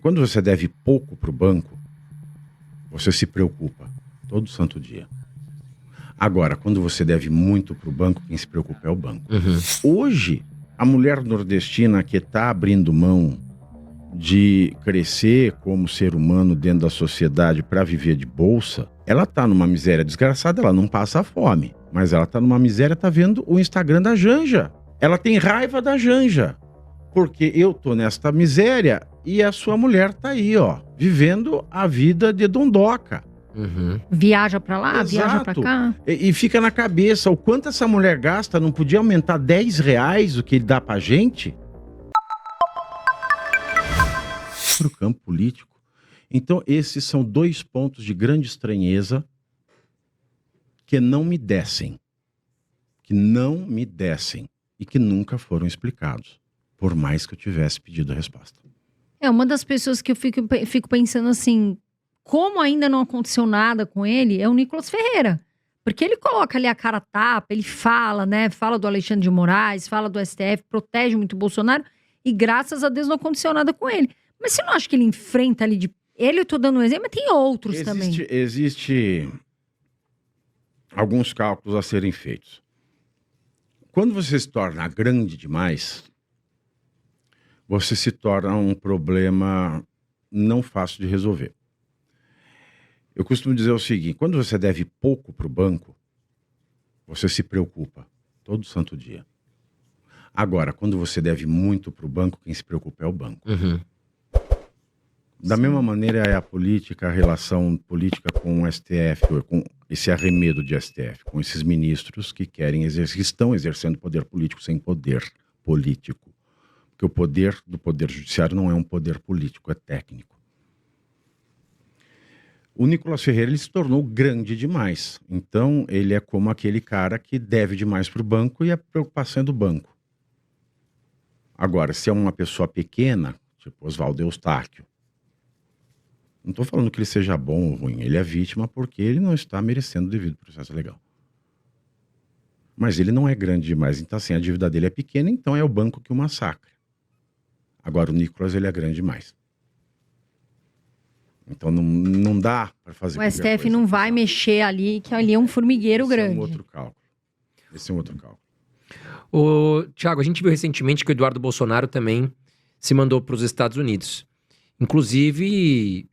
Quando você deve pouco para o banco, você se preocupa todo santo dia. Agora, quando você deve muito para o banco, quem se preocupa é o banco. Hoje, a mulher nordestina que está abrindo mão de crescer como ser humano dentro da sociedade para viver de bolsa, ela tá numa miséria desgraçada, ela não passa fome, mas ela tá numa miséria, tá vendo o Instagram da Janja. Ela tem raiva da Janja, porque eu tô nesta miséria e a sua mulher tá aí, ó, vivendo a vida de dondoca. Viaja pra lá, Exato. viaja pra cá. E fica na cabeça, o quanto essa mulher gasta, não podia aumentar R$10 o que ele dá pra gente? Pro campo político. Então, esses são dois pontos de grande estranheza que não me descem. Que não me descem. E que nunca foram explicados. Por mais que eu tivesse pedido a resposta. É uma das pessoas que eu fico pensando assim, como ainda não aconteceu nada com ele, é o Nicolas Ferreira. Porque ele coloca ali a cara a tapa, ele fala, né? Fala do Alexandre de Moraes, fala do STF, protege muito o Bolsonaro. E graças a Deus não aconteceu nada com ele. Mas você não acha que ele enfrenta ali de... Ele, eu tô dando um exemplo, mas tem outros também. Existe alguns cálculos a serem feitos. Quando você se torna grande demais, você se torna um problema não fácil de resolver. Eu costumo dizer o seguinte, quando você deve pouco para o banco, você se preocupa todo santo dia. Agora, quando você deve muito para o banco, quem se preocupa é o banco. Da mesma maneira é a política, a relação política com o STF, com esse arremedo de STF, com esses ministros que querem que estão exercendo poder político sem poder político. Porque o poder do poder judiciário não é um poder político, é técnico. O Nicolas Ferreira ele se tornou grande demais. Então, ele é como aquele cara que deve demais para o banco e a preocupação é do banco. Agora, se é uma pessoa pequena, tipo Oswaldo Eustáquio, não estou falando que ele seja bom ou ruim, ele é vítima porque ele não está merecendo o devido processo legal. Mas ele não é grande demais, então assim, a dívida dele é pequena, então é o banco que o massacra. Agora o Nicolas, ele é grande demais. Então não dá para fazer O STF não vai mexer ali, que ali é um formigueiro grande. Esse é um outro cálculo. Esse é um outro cálculo. Ô, Thiago, a gente viu recentemente que o Eduardo Bolsonaro também se mandou para os Estados Unidos. Inclusive,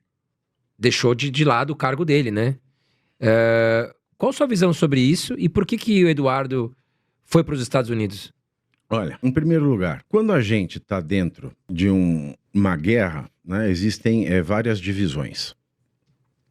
deixou de lado o cargo dele, né? Qual a sua visão sobre isso e por que o Eduardo foi para os Estados Unidos? Olha, em primeiro lugar, quando a gente está dentro de uma guerra, né, existem várias divisões.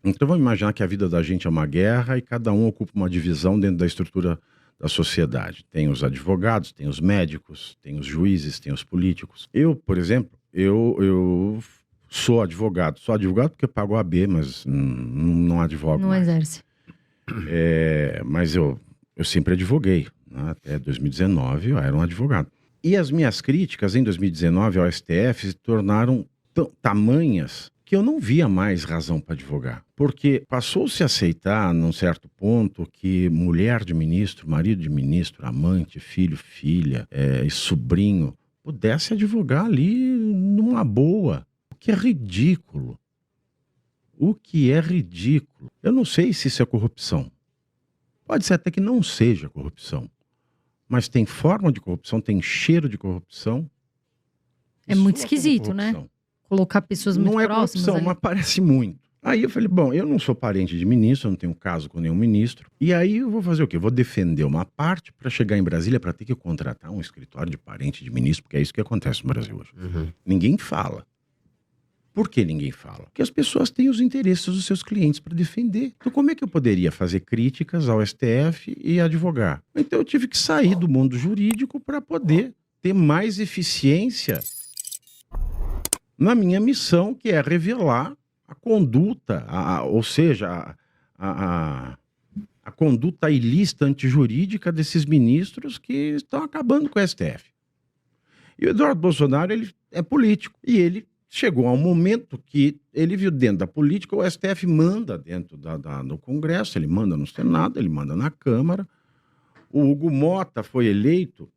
Então vamos imaginar que a vida da gente é uma guerra e cada um ocupa uma divisão dentro da estrutura da sociedade. Tem os advogados, tem os médicos, tem os juízes, tem os políticos. Eu, por exemplo, eu sou advogado. Sou advogado porque pago a AB, mas não advogo Não mais. exerce. Mas eu sempre advoguei. Né? Até 2019 eu era um advogado. E as minhas críticas em 2019 ao STF se tornaram tamanhas que eu não via mais razão para advogar. Porque passou-se a aceitar, num certo ponto, que mulher de ministro, marido de ministro, amante, filho, filha, e sobrinho, pudesse advogar ali numa boa. O que é ridículo. O que é ridículo. Eu não sei se isso é corrupção. Pode ser até que não seja corrupção. Mas tem forma de corrupção, tem cheiro de corrupção. É muito esquisito, né? Colocar pessoas muito próximas. Não é corrupção, ali. mas parece muito. Aí eu falei, bom, eu não sou parente de ministro, eu não tenho caso com nenhum ministro. E aí eu vou fazer o quê? Eu vou defender uma parte para chegar em Brasília para ter que contratar um escritório de parente de ministro, porque é isso que acontece no Brasil hoje. Ninguém fala. Por que ninguém fala? Porque as pessoas têm os interesses dos seus clientes para defender. Então como é que eu poderia fazer críticas ao STF e advogar? Então eu tive que sair do mundo jurídico para poder ter mais eficiência na minha missão, que é revelar a conduta, ou seja, a conduta ilícita antijurídica desses ministros que estão acabando com o STF. E o Eduardo Bolsonaro, ele é político, e ele chegou a um momento que ele viu dentro da política, o STF manda dentro do Congresso, ele manda no Senado, ele manda na Câmara. O Hugo Mota foi eleito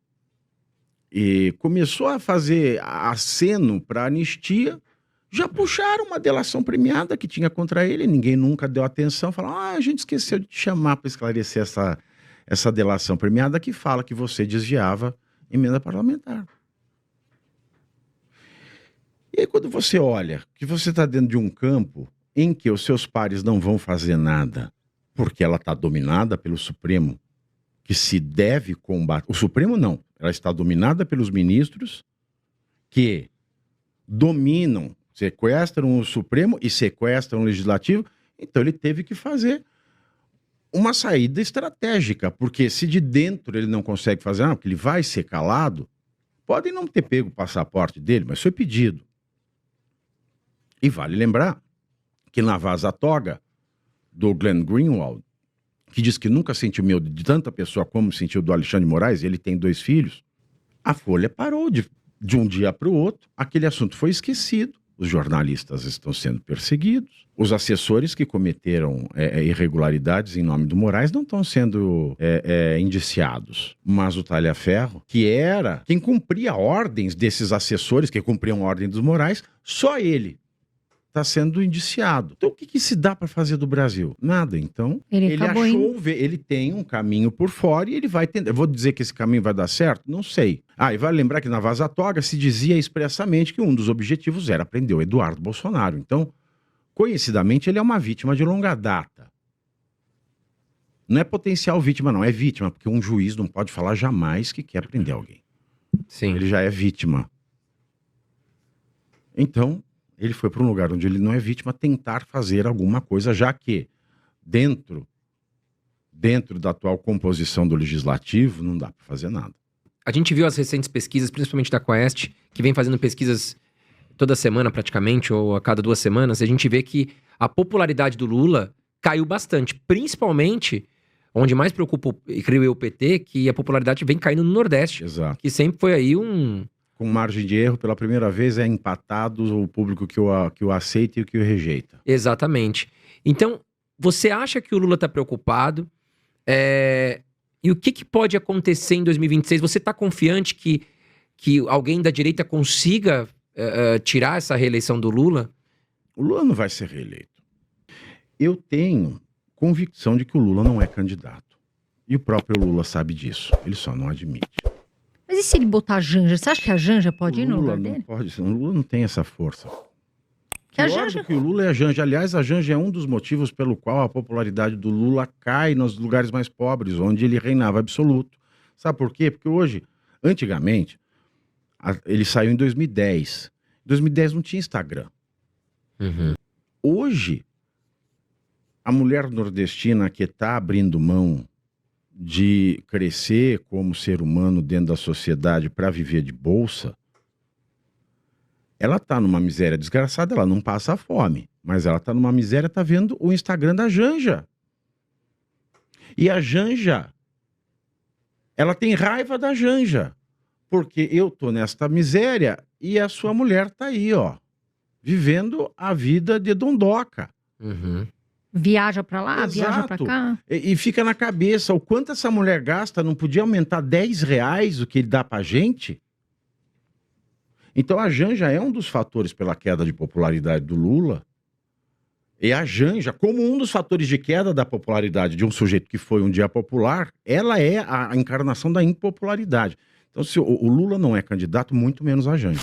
e começou a fazer aceno para anistia Já puxaram uma delação premiada que tinha contra ele, ninguém nunca deu atenção. Falaram, a gente esqueceu de te chamar para esclarecer essa delação premiada que fala que você desviava emenda parlamentar. E aí quando você olha que você está dentro de um campo em que os seus pares não vão fazer nada, porque ela está dominada pelo Supremo, que se deve combater. O Supremo não, ela está dominada pelos ministros que dominam, sequestram o Supremo e sequestram o Legislativo, então ele teve que fazer uma saída estratégica, porque se de dentro ele não consegue fazer nada, porque ele vai ser calado, podem não ter pego o passaporte dele, mas foi pedido. E vale lembrar que na vaza-toga do Glenn Greenwald, que diz que nunca sentiu medo de tanta pessoa como sentiu do Alexandre de Moraes, ele tem 2 filhos, a Folha parou de um dia para o outro, aquele assunto foi esquecido, os jornalistas estão sendo perseguidos, os assessores que cometeram irregularidades em nome do Moraes não estão sendo indiciados, mas o Talhaferro, que era quem cumpria ordens desses assessores, que cumpriam a ordem dos Moraes, só ele está sendo indiciado. Então o que se dá para fazer do Brasil? Nada. Então ele achou, ele tem um caminho por fora e ele vai tentar. Eu vou dizer que esse caminho vai dar certo? Não sei. E vale lembrar que na vaza-toga se dizia expressamente que um dos objetivos era prender o Eduardo Bolsonaro. Então, conhecidamente, ele é uma vítima de longa data. Não é potencial vítima, não. É vítima, porque um juiz não pode falar jamais que quer prender alguém. Sim. Ele já é vítima. Então, ele foi para um lugar onde ele não é vítima tentar fazer alguma coisa, já que dentro da atual composição do Legislativo não dá para fazer nada. A gente viu as recentes pesquisas, principalmente da Quaest, que vem fazendo pesquisas toda semana praticamente, ou a cada 2 semanas, e a gente vê que a popularidade do Lula caiu bastante, principalmente onde mais preocupa, creio eu, o PT, que a popularidade vem caindo no Nordeste. Exato. Que sempre foi aí com margem de erro, pela primeira vez é empatado o público que o aceita e o que o rejeita. Exatamente. Então, você acha que o Lula está preocupado? E o que pode acontecer em 2026? Você está confiante que alguém da direita consiga tirar essa reeleição do Lula? O Lula não vai ser reeleito. Eu tenho convicção de que o Lula não é candidato. E o próprio Lula sabe disso. Ele só não admite. Mas e se ele botar a Janja? Você acha que a Janja pode ir no lugar dele? O Lula não tem essa força. Que a Pior Janja... do que o Lula é a Janja. Aliás, a Janja é um dos motivos pelo qual a popularidade do Lula cai nos lugares mais pobres, onde ele reinava absoluto. Sabe por quê? Porque hoje, antigamente, ele saiu em 2010. Em 2010 não tinha Instagram. Uhum. Hoje, a mulher nordestina que está abrindo mão de crescer como ser humano dentro da sociedade para viver de bolsa, ela tá numa miséria desgraçada, ela não passa fome, mas ela tá numa miséria, tá vendo o Instagram da Janja. E a Janja, ela tem raiva da Janja, porque eu tô nesta miséria e a sua mulher tá aí, ó, vivendo a vida de dondoca. Uhum. Viaja pra lá, Exato. viaja pra cá. E fica na cabeça, o quanto essa mulher gasta, não podia aumentar R$10 o que ele dá pra gente? Então a Janja é um dos fatores pela queda de popularidade do Lula. E a Janja, como um dos fatores de queda da popularidade de um sujeito que foi um dia popular, ela é a encarnação da impopularidade. Então se o Lula não é candidato, muito menos a Janja.